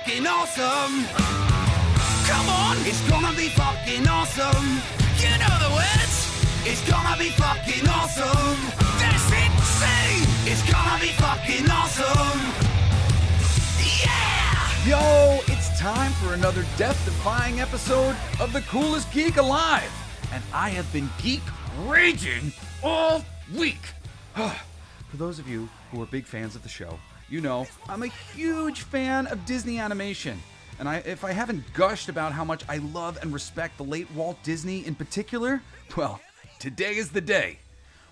fucking awesome. Come on, it's gonna be fucking awesome. You know the words. It's gonna be fucking awesome. That's it, see. It's gonna be fucking awesome. Yeah! Yo, it's time for another death-defying episode of the Coolest Geek Alive. And I have been geek raging all week. For those of you who are big fans of the show, you know I'm a huge fan of Disney animation. And if I haven't gushed about how much I love and respect the late Walt Disney in particular, well, today is the day.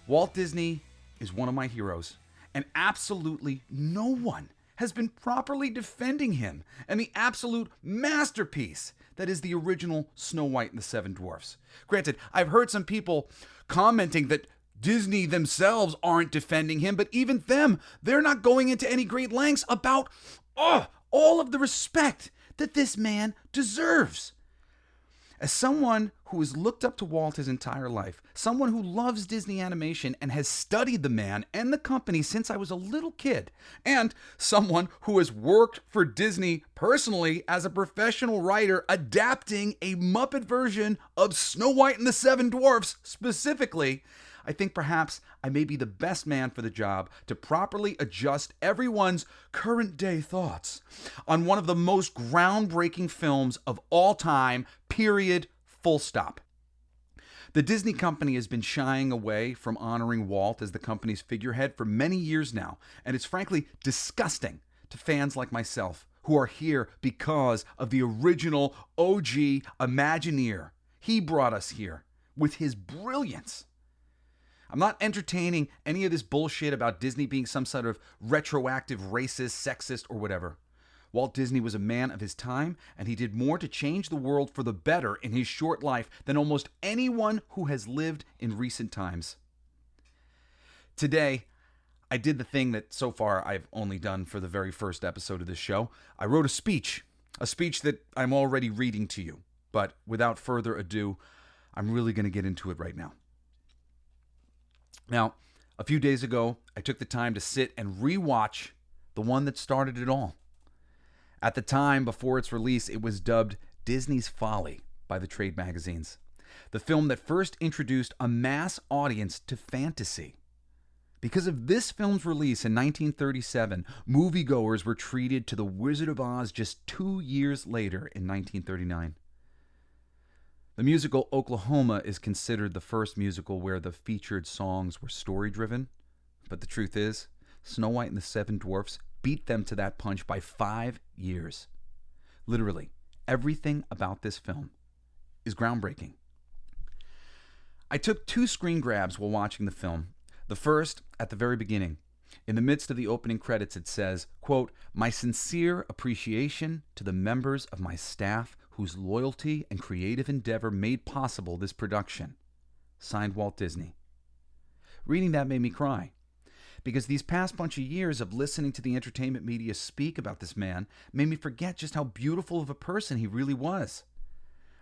Walt Disney is one of my heroes, and absolutely no one has been properly defending him and the absolute masterpiece that is the original Snow White and the Seven Dwarfs. Granted, I've heard some people commenting that Disney themselves aren't defending him, but even them, they're not going into any great lengths about all of the respect that this man deserves. As someone who has looked up to Walt his entire life, someone who loves Disney animation and has studied the man and the company since I was a little kid, and someone who has worked for Disney personally as a professional writer adapting a Muppet version of Snow White and the Seven Dwarfs specifically, I think perhaps I may be the best man for the job to properly adjust everyone's current day thoughts on one of the most groundbreaking films of all time, period, full stop. The Disney company has been shying away from honoring Walt as the company's figurehead for many years now, and it's frankly disgusting to fans like myself who are here because of the original OG Imagineer. He brought us here with his brilliance. I'm not entertaining any of this bullshit about Disney being some sort of retroactive racist, sexist, or whatever. Walt Disney was a man of his time, and he did more to change the world for the better in his short life than almost anyone who has lived in recent times. Today, I did the thing that so far I've only done for the very first episode of this show. I wrote a speech that I'm already reading to you. But without further ado, I'm really going to get into it right now. Now, a few days ago, I took the time to sit and rewatch the one that started it all. At the time, before its release, it was dubbed Disney's Folly by the trade magazines. The film that first introduced a mass audience to fantasy. Because of this film's release in 1937, moviegoers were treated to The Wizard of Oz just 2 years later in 1939. The musical Oklahoma is considered the first musical where the featured songs were story-driven, but the truth is, Snow White and the Seven Dwarfs beat them to that punch by 5 years. Literally, everything about this film is groundbreaking. I took 2 screen grabs while watching the film. The first, at the very beginning. In the midst of the opening credits, it says, quote, "My sincere appreciation to the members of my staff whose loyalty and creative endeavor made possible this production. Signed, Walt Disney." Reading that made me cry, because these past bunch of years of listening to the entertainment media speak about this man made me forget just how beautiful of a person he really was.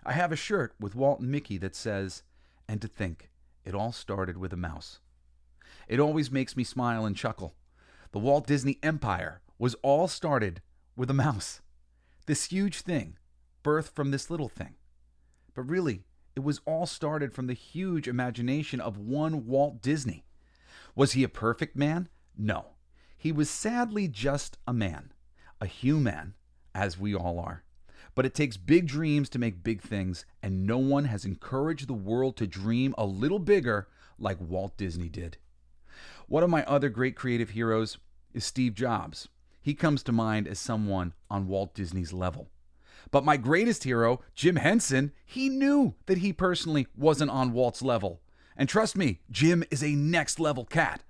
I have a shirt with Walt and Mickey that says, "And to think, it all started with a mouse." It always makes me smile and chuckle. The Walt Disney Empire was all started with a mouse. This huge thing birthed from this little thing. But really, it was all started from the huge imagination of one Walt Disney. Was he a perfect man? No. He was sadly just a man. A human, as we all are. But it takes big dreams to make big things, and no one has encouraged the world to dream a little bigger like Walt Disney did. One of my other great creative heroes is Steve Jobs. He comes to mind as someone on Walt Disney's level. But my greatest hero, Jim Henson, he knew that he personally wasn't on Walt's level. And trust me, Jim is a next level cat.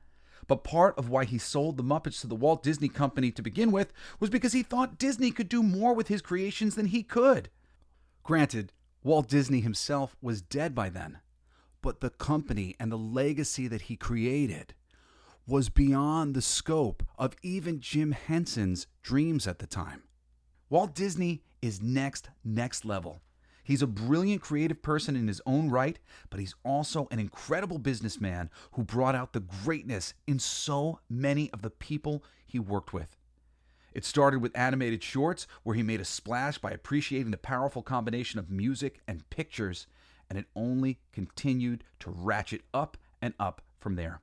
But part of why he sold the Muppets to the Walt Disney Company to begin with was because he thought Disney could do more with his creations than he could. Granted, Walt Disney himself was dead by then. But the company and the legacy that he created was beyond the scope of even Jim Henson's dreams at the time. Walt Disney is next level. He's a brilliant creative person in his own right, but he's also an incredible businessman who brought out the greatness in so many of the people he worked with. It started with animated shorts, where he made a splash by appreciating the powerful combination of music and pictures, and it only continued to ratchet up and up from there.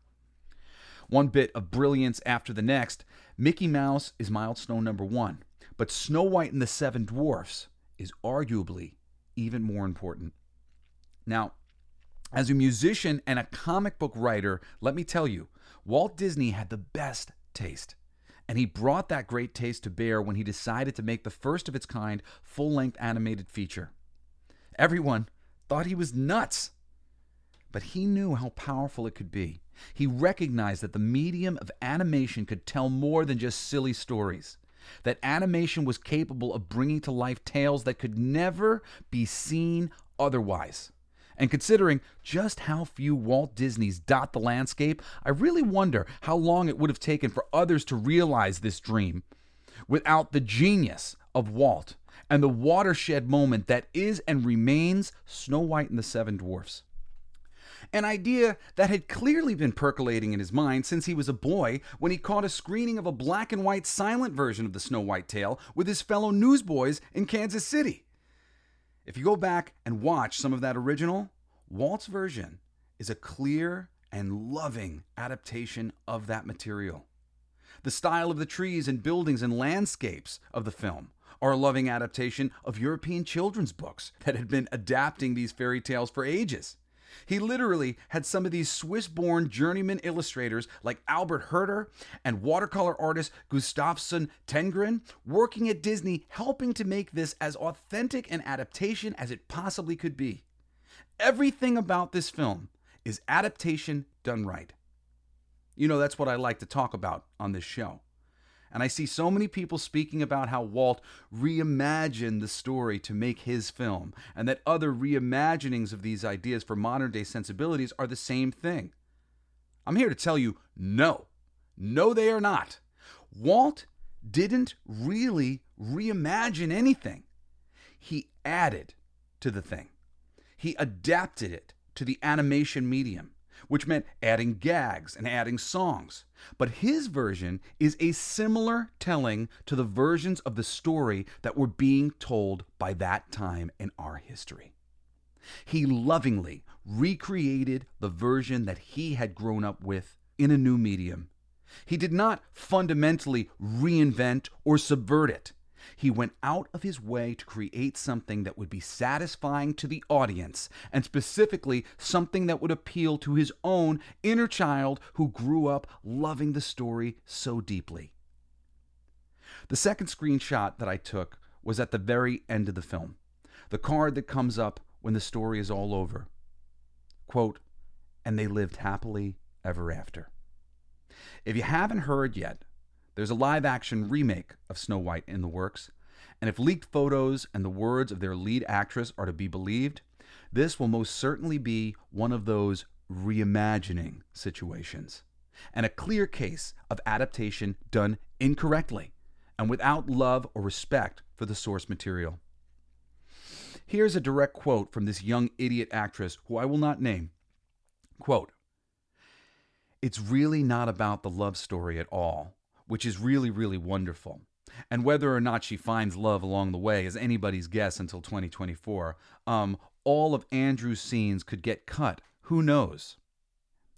One bit of brilliance after the next, Mickey Mouse is milestone number 1, but Snow White and the Seven Dwarfs is arguably even more important. Now, as a musician and a comic book writer, let me tell you, Walt Disney had the best taste. And he brought that great taste to bear when he decided to make the first of its kind full-length animated feature. Everyone thought he was nuts, but he knew how powerful it could be. He recognized that the medium of animation could tell more than just silly stories, that animation was capable of bringing to life tales that could never be seen otherwise. And considering just how few Walt Disneys dot the landscape, I really wonder how long it would have taken for others to realize this dream without the genius of Walt and the watershed moment that is and remains Snow White and the Seven Dwarfs. An idea that had clearly been percolating in his mind since he was a boy when he caught a screening of a black and white silent version of the Snow White tale with his fellow newsboys in Kansas City. If you go back and watch some of that original, Walt's version is a clear and loving adaptation of that material. The style of the trees and buildings and landscapes of the film are a loving adaptation of European children's books that had been adapting these fairy tales for ages. He literally had some of these Swiss-born journeyman illustrators like Albert Herder and watercolor artist Gustafsson Tengren working at Disney, helping to make this as authentic an adaptation as it possibly could be. Everything about this film is adaptation done right. You know, that's what I like to talk about on this show. And I see so many people speaking about how Walt reimagined the story to make his film, and that other reimaginings of these ideas for modern-day sensibilities are the same thing. I'm here to tell you, no. No, they are not. Walt didn't really reimagine anything. He added to the thing. He adapted it to the animation medium, which meant adding gags and adding songs. But his version is a similar telling to the versions of the story that were being told by that time in our history. He lovingly recreated the version that he had grown up with in a new medium. He did not fundamentally reinvent or subvert it. He went out of his way to create something that would be satisfying to the audience, and specifically something that would appeal to his own inner child who grew up loving the story so deeply. The second screenshot that I took was at the very end of the film, the card that comes up when the story is all over. Quote, "And they lived happily ever after." If you haven't heard yet, there's a live-action remake of Snow White in the works, and if leaked photos and the words of their lead actress are to be believed, this will most certainly be one of those reimagining situations, and a clear case of adaptation done incorrectly and without love or respect for the source material. Here's a direct quote from this young idiot actress who I will not name. Quote, "It's really not about the love story at all, which is really, really wonderful. And whether or not she finds love along the way is anybody's guess until 2024. All of Andrew's scenes could get cut. Who knows?"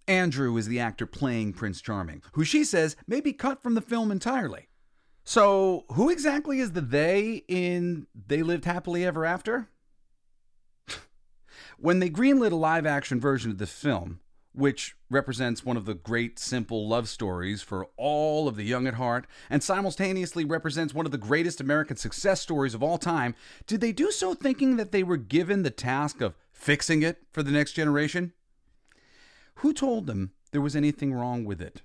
Andrew is the actor playing Prince Charming, who she says may be cut from the film entirely. So who exactly is the they in They Lived Happily Ever After? When they greenlit a live-action version of the film, which represents one of the great simple love stories for all of the young at heart, and simultaneously represents one of the greatest American success stories of all time, did they do so thinking that they were given the task of fixing it for the next generation? Who told them there was anything wrong with it?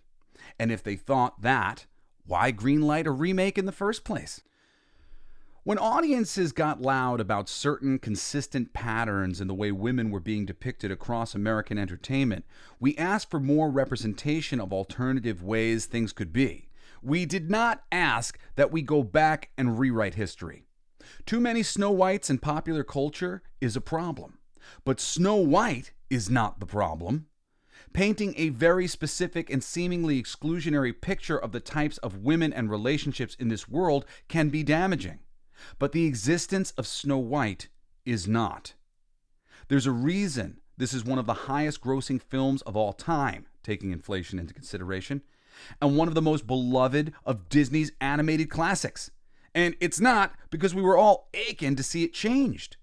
And if they thought that, why greenlight a remake in the first place? When audiences got loud about certain consistent patterns in the way women were being depicted across American entertainment, we asked for more representation of alternative ways things could be. We did not ask that we go back and rewrite history. Too many Snow Whites in popular culture is a problem. But Snow White is not the problem. Painting a very specific and seemingly exclusionary picture of the types of women and relationships in this world can be damaging. But the existence of Snow White is not. There's a reason this is one of the highest grossing films of all time, taking inflation into consideration, and one of the most beloved of Disney's animated classics. And it's not because we were all aching to see it changed.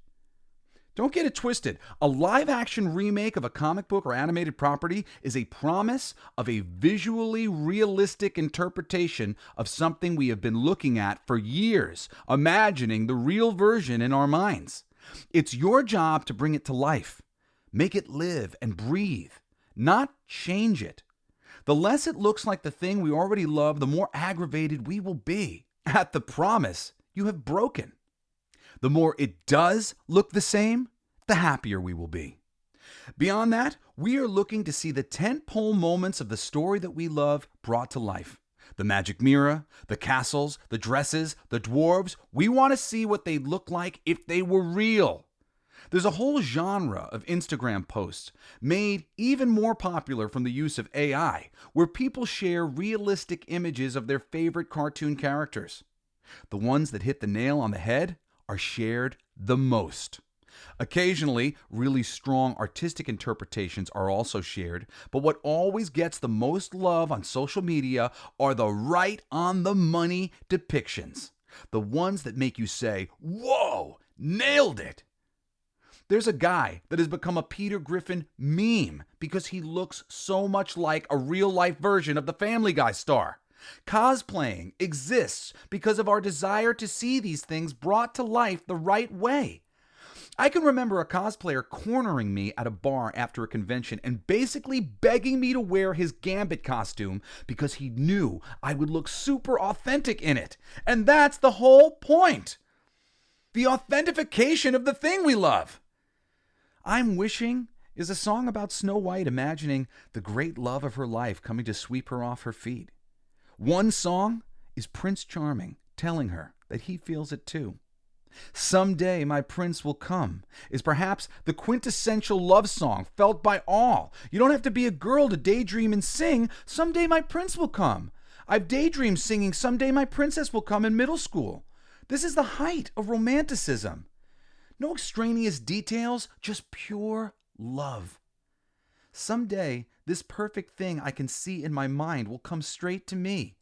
Don't get it twisted. A live-action remake of a comic book or animated property is a promise of a visually realistic interpretation of something we have been looking at for years, imagining the real version in our minds. It's your job to bring it to life. Make it live and breathe, not change it. The less it looks like the thing we already love, the more aggravated we will be at the promise you have broken. The more it does look the same, the happier we will be. Beyond that, we are looking to see the tentpole moments of the story that we love brought to life. The magic mirror, the castles, the dresses, the dwarves. We want to see what they'd look like if they were real. There's a whole genre of Instagram posts made even more popular from the use of AI, where people share realistic images of their favorite cartoon characters. The ones that hit the nail on the head are shared the most. Occasionally, really strong artistic interpretations are also shared, but what always gets the most love on social media are the right-on-the-money depictions. The ones that make you say, "Whoa, nailed it!" There's a guy that has become a Peter Griffin meme because he looks so much like a real-life version of the Family Guy star. Cosplaying exists because of our desire to see these things brought to life the right way. I can remember a cosplayer cornering me at a bar after a convention and basically begging me to wear his Gambit costume because he knew I would look super authentic in it. And that's the whole point. The authentication of the thing we love. I'm Wishing is a song about Snow White imagining the great love of her life coming to sweep her off her feet. One song is Prince Charming telling her that he feels it too. Someday My Prince Will Come is perhaps the quintessential love song felt by all. You don't have to be a girl to daydream and sing, "Someday My Prince Will Come." I've daydreamed singing "Someday My Princess Will Come" in middle school. This is the height of romanticism. No extraneous details, just pure love. Someday, this perfect thing I can see in my mind will come straight to me.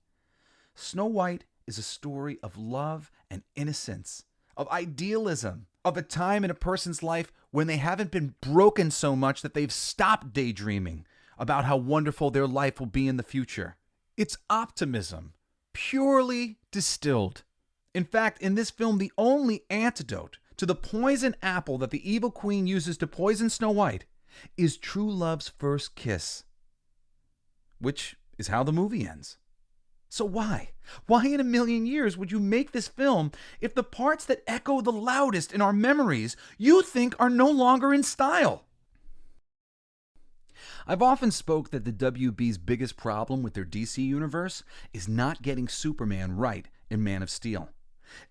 Snow White is a story of love and innocence, of idealism, of a time in a person's life when they haven't been broken so much that they've stopped daydreaming about how wonderful their life will be in the future. It's optimism, purely distilled. In fact, in this film, the only antidote to the poison apple that the evil queen uses to poison Snow White is true love's first kiss, which is how the movie ends. So why in a million years would you make this film if the parts that echo the loudest in our memories you think are no longer in style? I've often spoke that the WB's biggest problem with their DC universe is not getting Superman right in Man of Steel.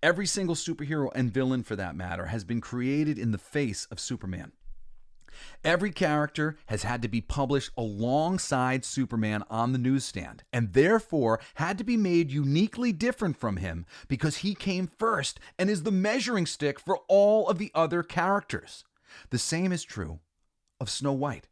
Every single superhero and villain, for that matter, has been created in the face of Superman. Every character has had to be published alongside Superman on the newsstand, and therefore had to be made uniquely different from him because he came first and is the measuring stick for all of the other characters. The same is true of Snow White.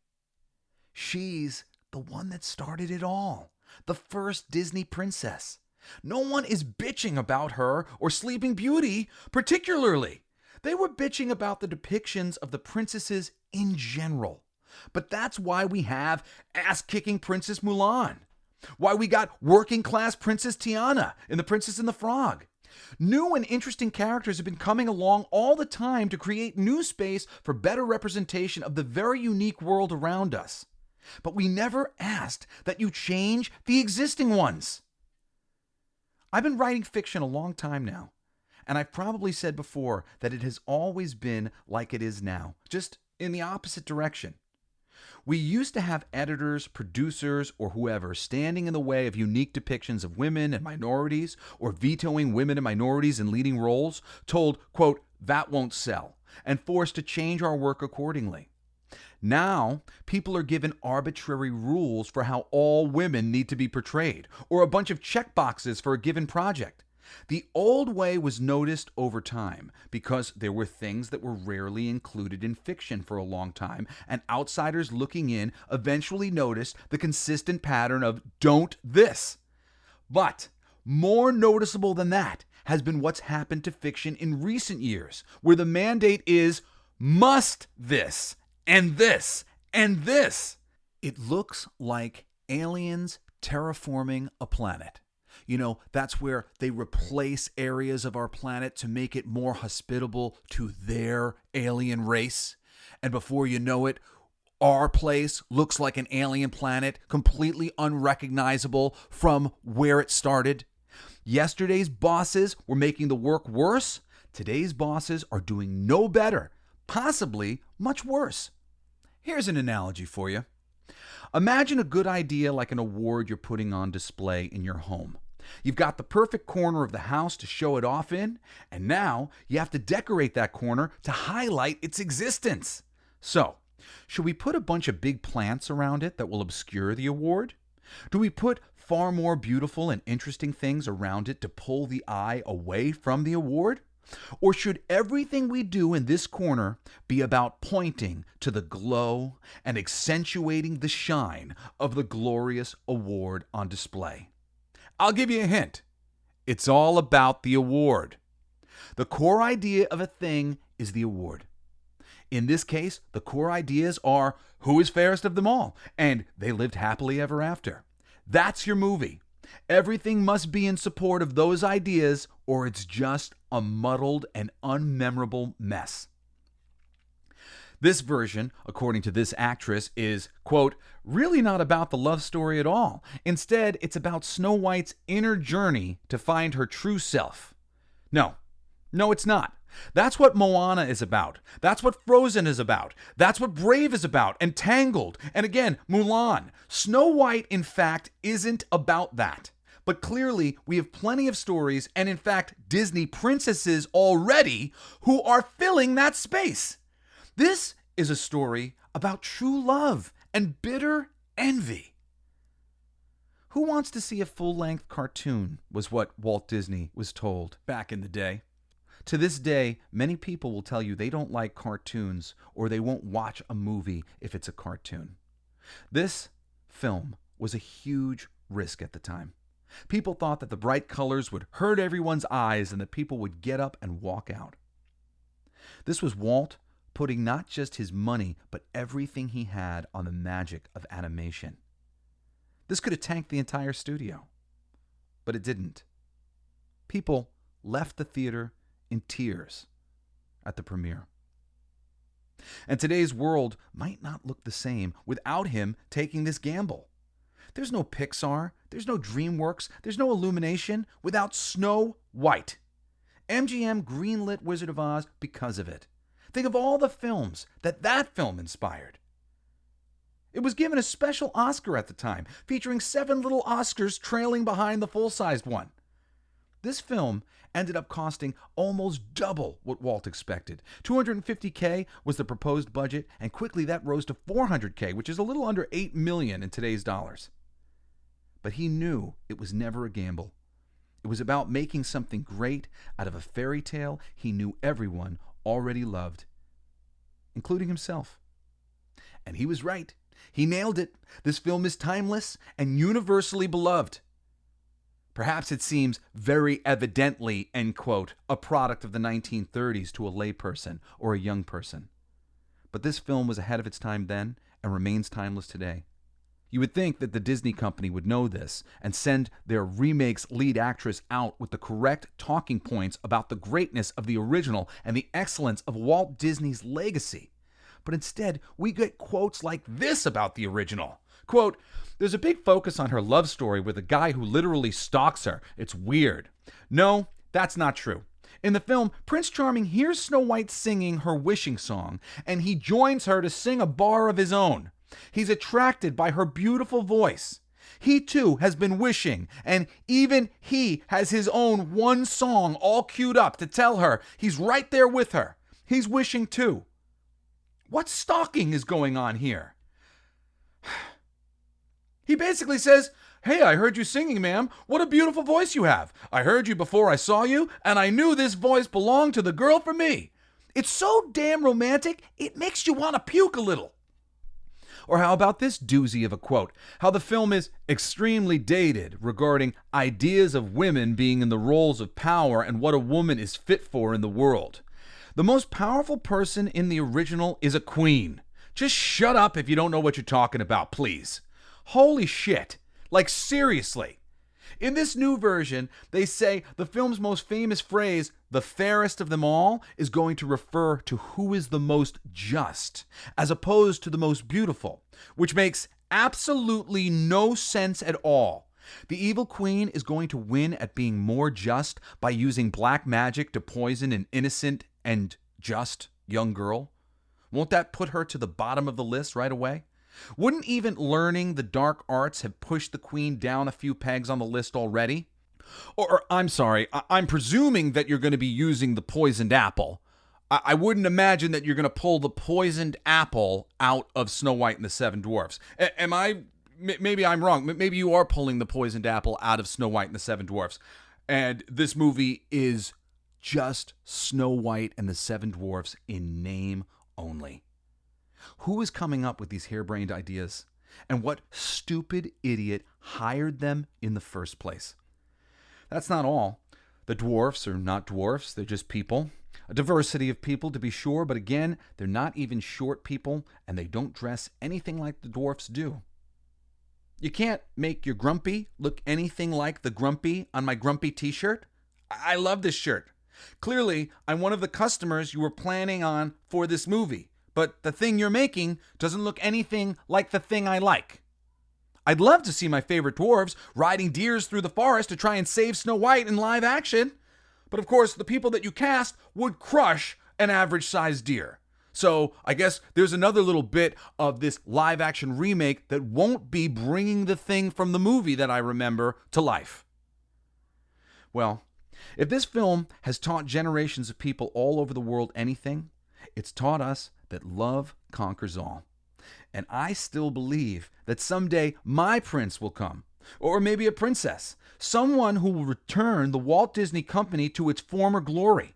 She's the one that started it all, the first Disney princess. No one is bitching about her or Sleeping Beauty particularly. They were bitching about the depictions of the princesses in general. But that's why we have ass-kicking Princess Mulan. Why we got working-class Princess Tiana in The Princess and the Frog. New and interesting characters have been coming along all the time to create new space for better representation of the very unique world around us. But we never asked that you change the existing ones. I've been writing fiction a long time now, and I've probably said before that it has always been like it is now, just in the opposite direction. We used to have editors, producers, or whoever standing in the way of unique depictions of women and minorities, or vetoing women and minorities in leading roles, told, quote, "that won't sell," and forced to change our work accordingly. Now, people are given arbitrary rules for how all women need to be portrayed, or a bunch of checkboxes for a given project. The old way was noticed over time because there were things that were rarely included in fiction for a long time, and outsiders looking in eventually noticed the consistent pattern of "don't this." But more noticeable than that has been what's happened to fiction in recent years, where the mandate is must this, and this, and this. It looks like aliens terraforming a planet. You know, that's where they replace areas of our planet to make it more hospitable to their alien race. And before you know it, our place looks like an alien planet, completely unrecognizable from where it started. Yesterday's bosses were making the work worse. Today's bosses are doing no better, possibly much worse. Here's an analogy for you. Imagine a good idea like an award you're putting on display in your home. You've got the perfect corner of the house to show it off in, and now you have to decorate that corner to highlight its existence. So, should we put a bunch of big plants around it that will obscure the award? Do we put far more beautiful and interesting things around it to pull the eye away from the award? Or should everything we do in this corner be about pointing to the glow and accentuating the shine of the glorious award on display? I'll give you a hint. It's all about the award. The core idea of a thing is the award. In this case, the core ideas are who is fairest of them all, and they lived happily ever after. That's your movie. Everything must be in support of those ideas, or it's just a muddled and unmemorable mess. This version, according to this actress, is, quote, really not about the love story at all. Instead, it's about Snow White's inner journey to find her true self. No, it's not. That's what Moana is about. That's what Frozen is about. That's what Brave is about, and Tangled, and again, Mulan. Snow White, in fact, isn't about that. But clearly, we have plenty of stories, and in fact, Disney princesses already, who are filling that space. This is a story about true love and bitter envy. Who wants to see a full-length cartoon, was what Walt Disney was told back in the day. To this day, many people will tell you they don't like cartoons or they won't watch a movie if it's a cartoon. This film was a huge risk at the time. People thought that the bright colors would hurt everyone's eyes and that people would get up and walk out. This was Walt putting not just his money, but everything he had on the magic of animation. This could have tanked the entire studio, but it didn't. People left the theater in tears at the premiere. And today's world might not look the same without him taking this gamble. There's no Pixar, there's no DreamWorks, there's no Illumination without Snow White. MGM greenlit Wizard of Oz because of it. Think of all the films that film inspired. It was given a special Oscar at the time, featuring 7 little Oscars trailing behind the full-sized one. This film ended up costing almost double what Walt expected. $250K was the proposed budget, and quickly that rose to $400K, which is a little under $8 million in today's dollars. But he knew it was never a gamble. It was about making something great out of a fairy tale he knew everyone already loved, including himself. And he was right. He nailed it. This film is timeless and universally beloved. Perhaps it seems very evidently, end quote, a product of the 1930s to a layperson or a young person. But this film was ahead of its time then and remains timeless today. You would think that the Disney company would know this and send their remake's lead actress out with the correct talking points about the greatness of the original and the excellence of Walt Disney's legacy. But instead, we get quotes like this about the original. Quote, "There's a big focus on her love story with a guy who literally stalks her. It's weird." No, that's not true. In the film, Prince Charming hears Snow White singing her wishing song, and he joins her to sing a bar of his own. He's attracted by her beautiful voice. He too has been wishing, and even he has his own one song all queued up to tell her he's right there with her. He's wishing too. What stalking is going on here? He basically says, "Hey, I heard you singing, ma'am. What a beautiful voice you have. I heard you before I saw you, and I knew this voice belonged to the girl for me." It's so damn romantic, it makes you want to puke a little. Or how about this doozy of a quote? How the film is extremely dated regarding ideas of women being in the roles of power and what a woman is fit for in the world. The most powerful person in the original is a queen. Just shut up if you don't know what you're talking about, please. Holy shit. Like, seriously. In this new version, they say the film's most famous phrase, "the fairest of them all," is going to refer to who is the most just, as opposed to the most beautiful, which makes absolutely no sense at all. The evil queen is going to win at being more just by using black magic to poison an innocent and just young girl. Won't that put her to the bottom of the list right away? Wouldn't even learning the dark arts have pushed the queen down a few pegs on the list already? Or I'm sorry, I'm presuming that you're going to be using the poisoned apple. I wouldn't imagine that you're going to pull the poisoned apple out of Snow White and the Seven Dwarfs. Am I? Maybe I'm wrong. Maybe you are pulling the poisoned apple out of Snow White and the Seven Dwarfs. And this movie is just Snow White and the Seven Dwarfs in name only. Who is coming up with these harebrained ideas? And what stupid idiot hired them in the first place? That's not all. The dwarfs are not dwarfs, they're just people. A diversity of people, to be sure, but again, they're not even short people, and they don't dress anything like the dwarfs do. You can't make your grumpy look anything like the grumpy on my grumpy t-shirt. I love this shirt. Clearly, I'm one of the customers you were planning on for this movie. But the thing you're making doesn't look anything like the thing I like. I'd love to see my favorite dwarves riding deers through the forest to try and save Snow White in live action. But of course, the people that you cast would crush an average-sized deer. So I guess there's another little bit of this live-action remake that won't be bringing the thing from the movie that I remember to life. Well, if this film has taught generations of people all over the world anything, it's taught us that love conquers all. And I still believe that someday my prince will come, or maybe a princess, someone who will return the Walt Disney Company to its former glory.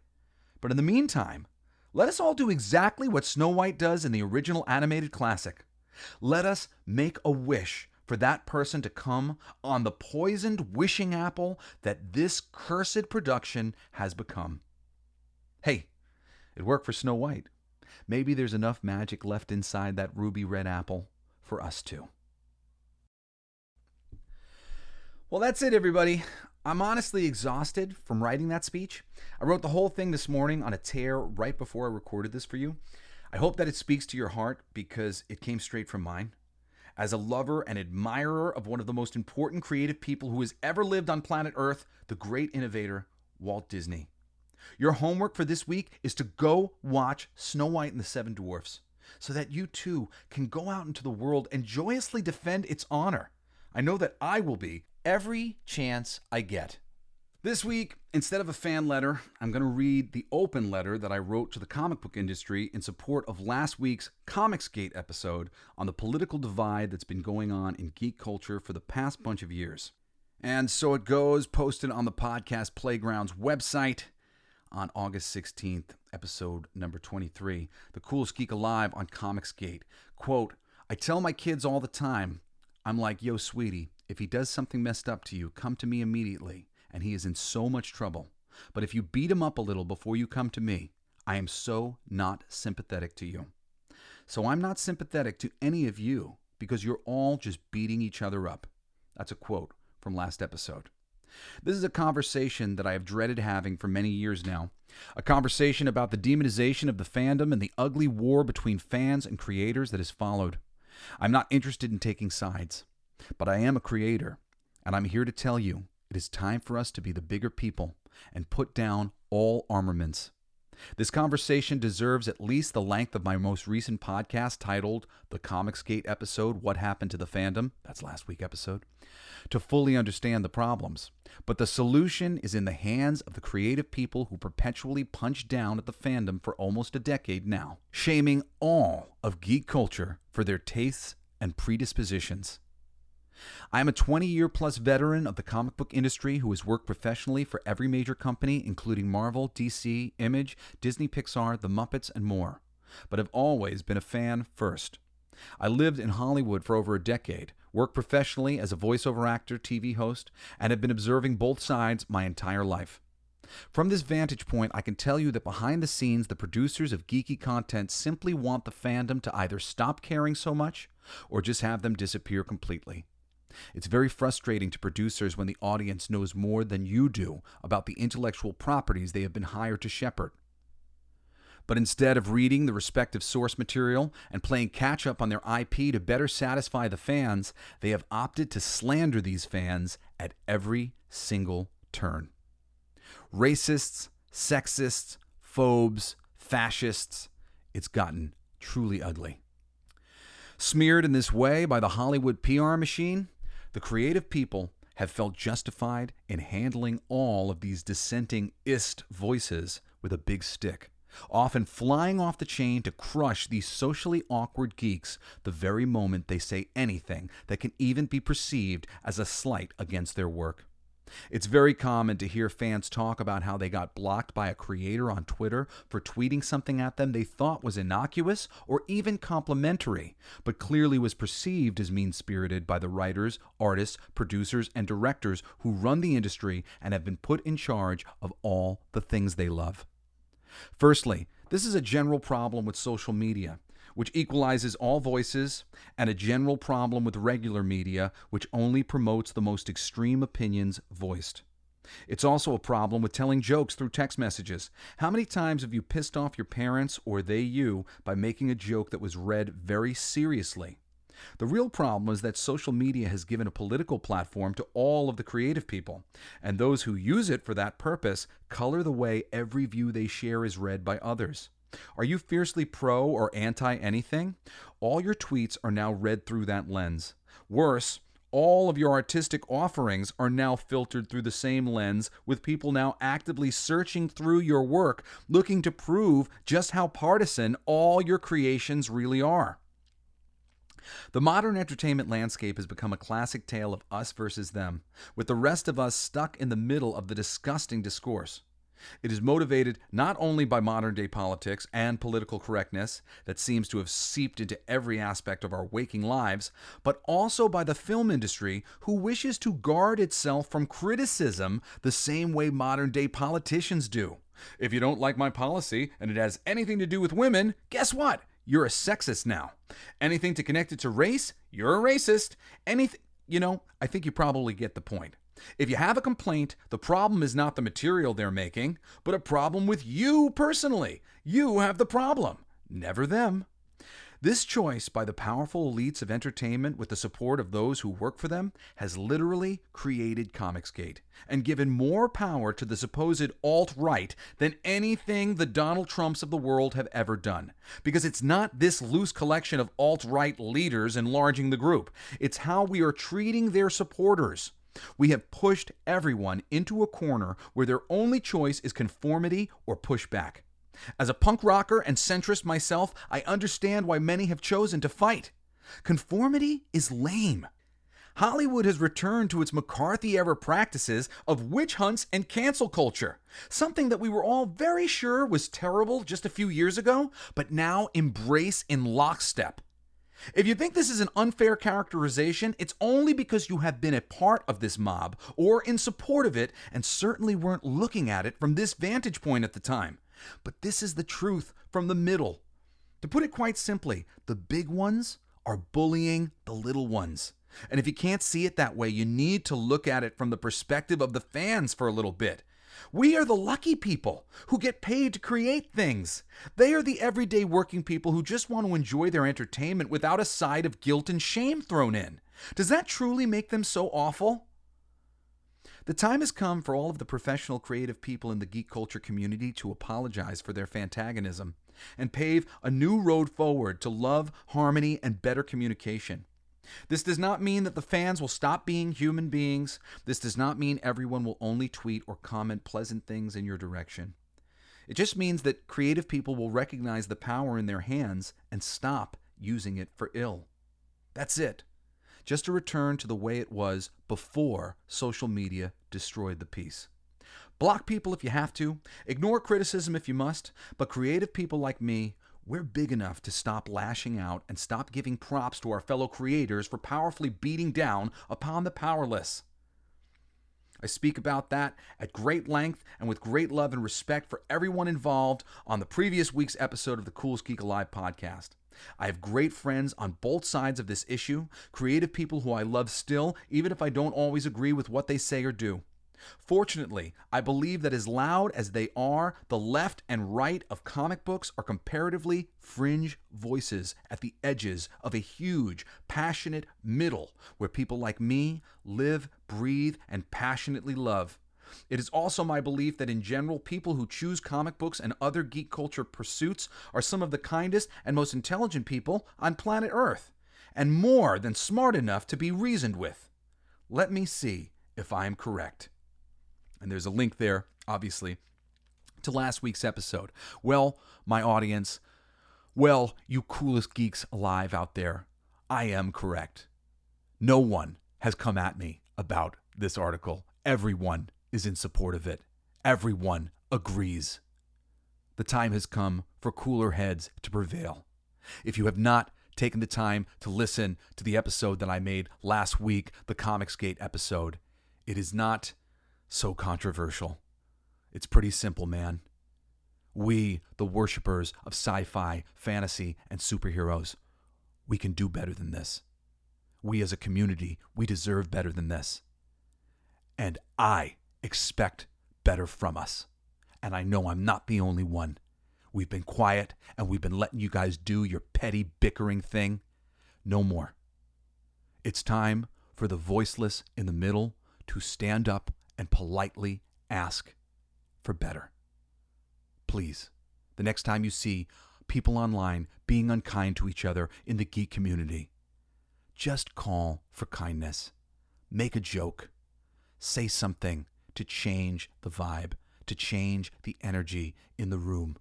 But in the meantime, let us all do exactly what Snow White does in the original animated classic. Let us make a wish for that person to come on the poisoned wishing apple that this cursed production has become. Hey, it worked for Snow White. Maybe there's enough magic left inside that ruby red apple for us too. Well, that's it, everybody. I'm honestly exhausted from writing that speech. I wrote the whole thing this morning on a tear right before I recorded this for you. I hope that it speaks to your heart because it came straight from mine. As a lover and admirer of one of the most important creative people who has ever lived on planet Earth, the great innovator, Walt Disney. Your homework for this week is to go watch Snow White and the Seven Dwarfs so that you too can go out into the world and joyously defend its honor. I know that I will be every chance I get. This week, instead of a fan letter, I'm going to read the open letter that I wrote to the comic book industry in support of last week's Comicsgate episode on the political divide that's been going on in geek culture for the past bunch of years. And so it goes, posted on the Podcast Playground's website on August 16th, episode number 23, the Coolest Geek Alive on Comicsgate. Quote, "I tell my kids all the time, I'm like, yo, sweetie, if he does something messed up to you, come to me immediately, and he is in so much trouble. But if you beat him up a little before you come to me, I am so not sympathetic to you. So I'm not sympathetic to any of you because you're all just beating each other up." That's a quote from last episode. This is a conversation that I have dreaded having for many years now. A conversation about the demonization of the fandom and the ugly war between fans and creators that has followed. I'm not interested in taking sides, but I am a creator, and I'm here to tell you it is time for us to be the bigger people and put down all armaments. This conversation deserves at least the length of my most recent podcast titled The Comicsgate episode, What Happened to the Fandom? That's last week's episode. To fully understand the problems. But the solution is in the hands of the creative people who perpetually punch down at the fandom for almost a decade now, shaming all of geek culture for their tastes and predispositions. I am a 20-year-plus veteran of the comic book industry who has worked professionally for every major company, including Marvel, DC, Image, Disney, Pixar, The Muppets, and more, but have always been a fan first. I lived in Hollywood for over a decade, worked professionally as a voiceover actor, TV host, and have been observing both sides my entire life. From this vantage point, I can tell you that behind the scenes, the producers of geeky content simply want the fandom to either stop caring so much or just have them disappear completely. It's very frustrating to producers when the audience knows more than you do about the intellectual properties they have been hired to shepherd. But instead of reading the respective source material and playing catch-up on their IP to better satisfy the fans, they have opted to slander these fans at every single turn. Racists, sexists, phobes, fascists, it's gotten truly ugly. Smeared in this way by the Hollywood PR machine, the creative people have felt justified in handling all of these dissenting-ist voices with a big stick, often flying off the chain to crush these socially awkward geeks the very moment they say anything that can even be perceived as a slight against their work. It's very common to hear fans talk about how they got blocked by a creator on Twitter for tweeting something at them they thought was innocuous or even complimentary, but clearly was perceived as mean-spirited by the writers, artists, producers, and directors who run the industry and have been put in charge of all the things they love. Firstly, this is a general problem with social media, which equalizes all voices, and a general problem with regular media, which only promotes the most extreme opinions voiced. It's also a problem with telling jokes through text messages. How many times have you pissed off your parents or they you by making a joke that was read very seriously? The real problem is that social media has given a political platform to all of the creative people, and those who use it for that purpose color the way every view they share is read by others. Are you fiercely pro or anti anything? All your tweets are now read through that lens. Worse, all of your artistic offerings are now filtered through the same lens, with people now actively searching through your work, looking to prove just how partisan all your creations really are. The modern entertainment landscape has become a classic tale of us versus them, with the rest of us stuck in the middle of the disgusting discourse. It is motivated not only by modern-day politics and political correctness that seems to have seeped into every aspect of our waking lives, but also by the film industry, who wishes to guard itself from criticism the same way modern-day politicians do. If you don't like my policy and it has anything to do with women, guess what? You're a sexist now. Anything to connect it to race, you're a racist. Anything, I think you probably get the point. If you have a complaint, the problem is not the material they're making, but a problem with you personally. You have the problem, never them. This choice by the powerful elites of entertainment with the support of those who work for them has literally created Comicsgate and given more power to the supposed alt-right than anything the Donald Trumps of the world have ever done. Because it's not this loose collection of alt-right leaders enlarging the group. It's how we are treating their supporters. We have pushed everyone into a corner where their only choice is conformity or pushback. As a punk rocker and centrist myself, I understand why many have chosen to fight. Conformity is lame. Hollywood has returned to its McCarthy-era practices of witch hunts and cancel culture, something that we were all very sure was terrible just a few years ago, but now embrace in lockstep. If you think this is an unfair characterization, it's only because you have been a part of this mob or in support of it and certainly weren't looking at it from this vantage point at the time. But this is the truth from the middle. To put it quite simply, the big ones are bullying the little ones. And if you can't see it that way, you need to look at it from the perspective of the fans for a little bit. We are the lucky people who get paid to create things. They are the everyday working people who just want to enjoy their entertainment without a side of guilt and shame thrown in. Does that truly make them so awful? The time has come for all of the professional creative people in the geek culture community to apologize for their fantagonism and pave a new road forward to love, harmony, and better communication. This does not mean that the fans will stop being human beings. This does not mean everyone will only tweet or comment pleasant things in your direction. It just means that creative people will recognize the power in their hands and stop using it for ill. That's it. Just a return to the way it was before social media destroyed the peace. Block people if you have to, ignore criticism if you must, but creative people like me, we're big enough to stop lashing out and stop giving props to our fellow creators for powerfully beating down upon the powerless. I speak about that at great length and with great love and respect for everyone involved on the previous week's episode of the Coolest Geek Alive podcast. I have great friends on both sides of this issue, creative people who I love still, even if I don't always agree with what they say or do. Fortunately, I believe that as loud as they are, the left and right of comic books are comparatively fringe voices at the edges of a huge, passionate middle where people like me live, breathe, and passionately love. It is also my belief that in general, people who choose comic books and other geek culture pursuits are some of the kindest and most intelligent people on planet Earth, and more than smart enough to be reasoned with. Let me see if I am correct. And there's a link there, obviously, to last week's episode. Well, my audience, well, you coolest geeks alive out there, I am correct. No one has come at me about this article. Everyone is in support of it. Everyone agrees. The time has come for cooler heads to prevail. If you have not taken the time to listen to the episode that I made last week, the Comicsgate episode, it is not so controversial. It's pretty simple, man. We, the worshipers of sci-fi, fantasy, and superheroes, we can do better than this. We as a community, we deserve better than this. And I expect better from us. And I know I'm not the only one. We've been quiet and we've been letting you guys do your petty bickering thing. No more. It's time for the voiceless in the middle to stand up and politely ask for better. Please, the next time you see people online being unkind to each other in the geek community, just call for kindness. Make a joke. Say something to change the vibe, to change the energy in the room.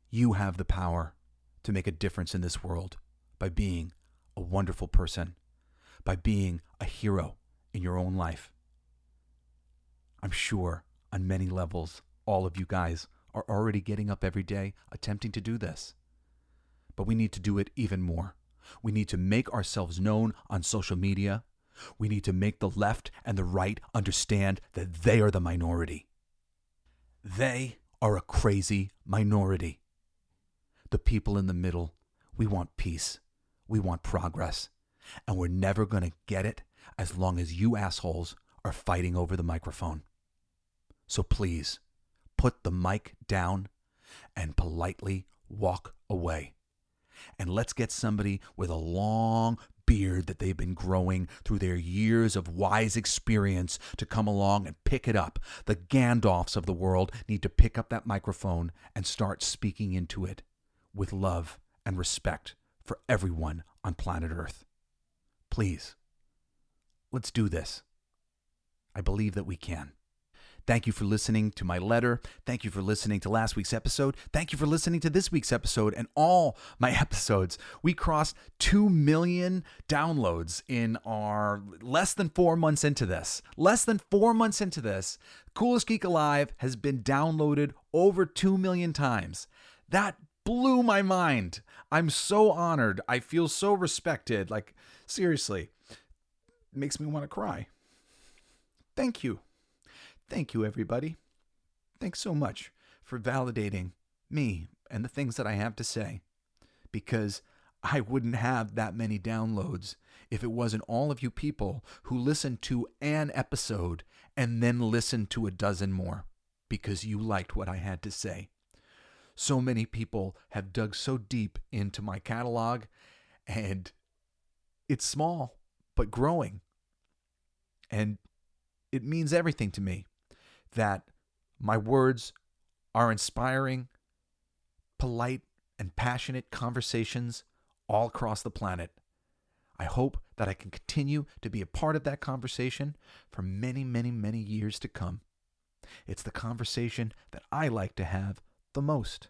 You have the power to make a difference in this world by being a wonderful person, by being a hero in your own life. I'm sure on many levels, all of you guys are already getting up every day attempting to do this. But we need to do it even more. We need to make ourselves known on social media. We need to make the left and the right understand that they are the minority. They are a crazy minority. The people in the middle, we want peace. We want progress. And we're never going to get it as long as you assholes are fighting over the microphone. So please, put the mic down and politely walk away. And let's get somebody with a long beard that they've been growing through their years of wise experience to come along and pick it up. The Gandalfs of the world need to pick up that microphone and start speaking into it with love and respect for everyone on planet Earth. Please, let's do this. I believe that we can. Thank you for listening to my letter. Thank you for listening to last week's episode. Thank you for listening to this week's episode and all my episodes. We crossed 2 million downloads in our less than 4 months into this. Less than 4 months into this, Coolest Geek Alive has been downloaded over 2 million times. That blew my mind. I'm so honored. I feel so respected. Like, seriously, it makes me want to cry. Thank you. Thank you, everybody. Thanks so much for validating me and the things that I have to say, because I wouldn't have that many downloads if it wasn't all of you people who listened to an episode and then listened to a dozen more because you liked what I had to say. So many people have dug so deep into my catalog, and it's small but growing. And it means everything to me that my words are inspiring, polite, and passionate conversations all across the planet. I hope that I can continue to be a part of that conversation for many, many, many years to come. It's the conversation that I like to have the most.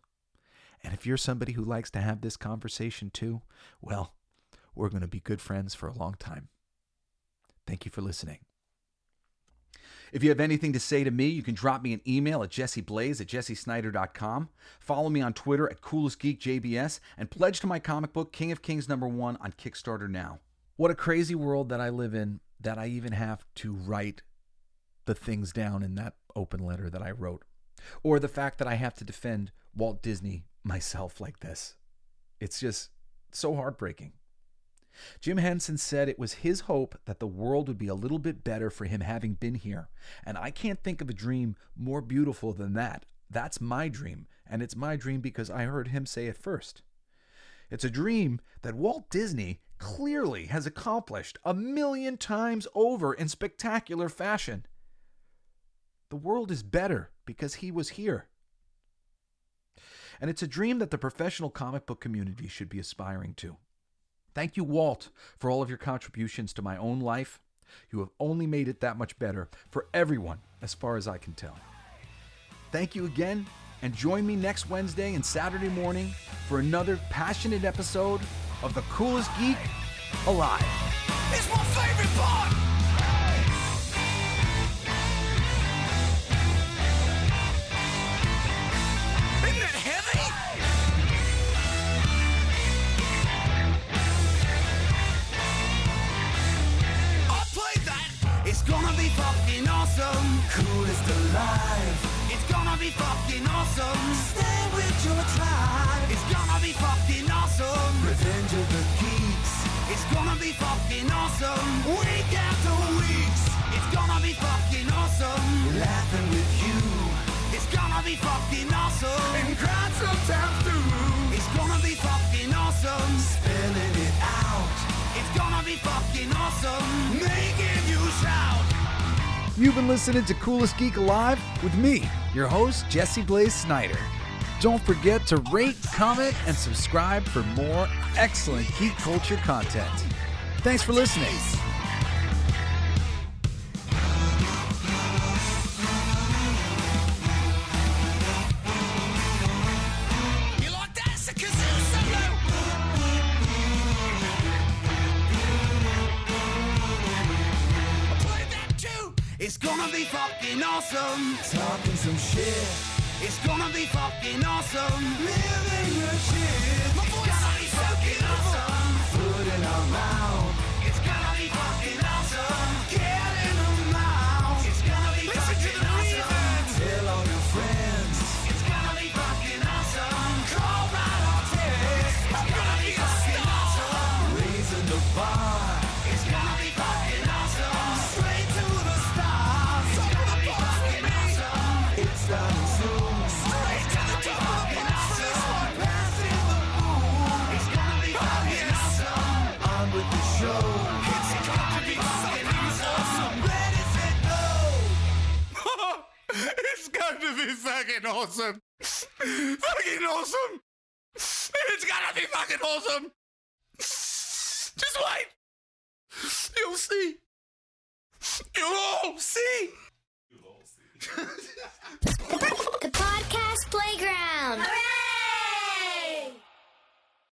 And if you're somebody who likes to have this conversation too, well, we're going to be good friends for a long time. Thank you for listening. If you have anything to say to me, you can drop me an email at jeseblaze@jesesnider.com. Follow me on Twitter at Coolest Geek JBS, and pledge to my comic book, King of Kings #1, on Kickstarter now. What a crazy world that I live in, that I even have to write the things down in that open letter that I wrote. Or the fact that I have to defend Walt Disney myself like this. It's just so heartbreaking. Jim Henson said it was his hope that the world would be a little bit better for him having been here. And I can't think of a dream more beautiful than that. That's my dream. And it's my dream because I heard him say it first. It's a dream that Walt Disney clearly has accomplished 1,000,000 times over in spectacular fashion. The world is better because he was here. And it's a dream that the professional comic book community should be aspiring to. Thank you, Walt, for all of your contributions to my own life. You have only made it that much better for everyone, as far as I can tell. Thank you again, and join me next Wednesday and Saturday morning for another passionate episode of the Coolest Geek Alive. It's my favorite part. Isn't it heavy? I played that. It's gonna be fucking awesome. Coolest alive. It's gonna be fucking awesome. Stay with your tribe. It's gonna be fucking awesome. Revenge of the Geeks. It's gonna be fucking awesome. Week after weeks. It's gonna be fucking awesome. Laughing with you. It's gonna be fucking awesome. And crying sometimes too. It's gonna be fucking awesome. Spelling it out. It's gonna be fucking awesome. Making you shout. You've been listening to Coolest Geek Alive with me, your host, Jese Blaze Snider. Don't forget to rate, comment, and subscribe for more excellent geek culture content. Thanks for listening. You like that? It's a kazoo solo. I played that too. It's gonna be fucking awesome. Talking some shit. It's gonna be fucking awesome. Living your shit. My voice is fucking awesome. Food in our mouth. It's gonna be fucking awesome. Get in the mouth. It's gonna be fucking awesome. Tell all your friends. It's gonna be fucking awesome. Call right or text. It's gonna be fucking awesome. Raising the bar. It's gonna be fucking awesome. Straight to the stars. It's gonna be fucking awesome. It's starting soon. Straight to the top of the awesome. Passing the moon. It's gonna be fucking awesome. On with the show. It's gonna be fucking awesome. Ready, set, go. It's gonna be fucking awesome. Fucking awesome. It's gonna be fucking awesome. Just wait. You'll see. You'll all see. The podcast playground. Hooray!